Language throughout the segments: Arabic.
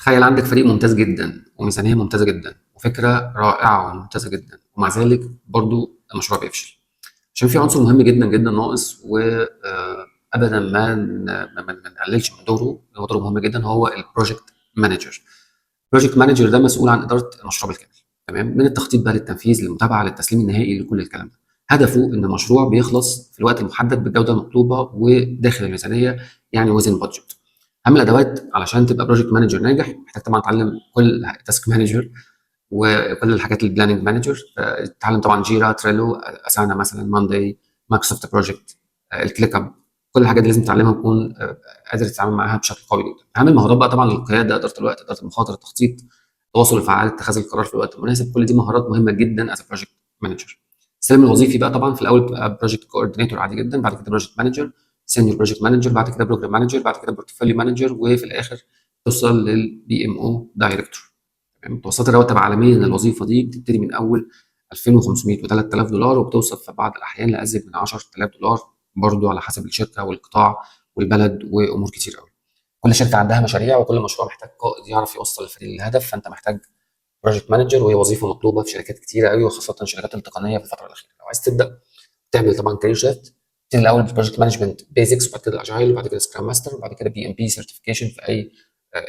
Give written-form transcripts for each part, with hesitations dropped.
تخيل عندك فريق ممتاز جدا وميزانية ممتازة جدا وفكرة رائعة وممتازة جدا، ومع ذلك برضو المشروع بيفشل عشان في عنصر مهم جدا جدا ناقص. وابدا ما نقللش من دوره، هو دوره مهم جدا، هو البروجكت مانجر. البروجكت مانجر ده مسؤول عن اداره المشروع بالكامل، تمام، من التخطيط بقى للتنفيذ للمتابعه للتسليم النهائي لكل الكلام ده. هدفه ان المشروع بيخلص في الوقت المحدد بالجوده المطلوبه وداخل الميزانيه، يعني وزن بادجت. اهم الادوات علشان تبقى بروجكت مانجر ناجح، محتاج طبعا تتعلم كل تاسك مانجر وكل الحاجات البلاننج مانجر. تتعلم طبعا جيرا، تريلو، اسانا مثلا، مانداي، مايكروسوفت بروجكت، الكليك اب. كل الحاجات دي لازم تتعلمها وتكون قادر تتعامل معاها بشكل قوي جدا. اهم المهارات بقى طبعا القياده، اداره الوقت، اداره المخاطر، التخطيط، التواصل الفعال، اتخاذ القرار في الوقت المناسب. كل دي مهارات مهمه جدا از بروجكت مانجر. السلم الوظيفي بقى طبعا في الاول بتبقى بروجكت كوردينيتور عادي جدا، بعد كده بروجكت مانجر، سينيور بروجكت مانجر، بعد كده بروجرام مانجر، بعد كده بورتفوليو مانجر، وفي الاخر توصل للبي ام او دايركتور. متوسطات الرواتب عالميا للوظيفه دي بتبتدي من اول 2500 و3000 دولار، وبتوصل في بعض الاحيان لازيد من 10000 دولار، برضو على حسب الشركه والقطاع والبلد وامور كتير قوي. كل شركه عندها مشاريع، وكل مشروع محتاج قائد يعرف يوصل الفريق للهدف. فانت محتاج بروجكت مانجر، وهي وظيفه مطلوبه في شركات كتيره قوي، وخاصه الشركات التقنيه في الفتره الاخيره. لو عايز تبدا تعمل طبعا كارير شيفت، تبتدي الاول بروجكت مانجمنت بيزكس، وبعد كده اجايل، وبعد كده سكرام ماستر، وبعد كده بي ام بي سيرتيفيكيشن في اي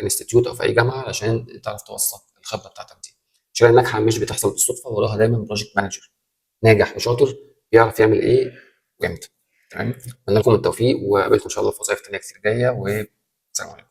انستيتيوت او في اي جامعه، علشان تعرف توثق الخبره بتاعتك دي. الشركه الناجحه مش بتحصل بالصدفه، وراها دايما بروجكت مانجر ناجح وشاطر بيعرف يعمل ايه وامتى. تمام. اتمنى لكم التوفيق، وقابلكم ان شاء الله في وظائف تانيه كتير جايه، والسلام عليكم.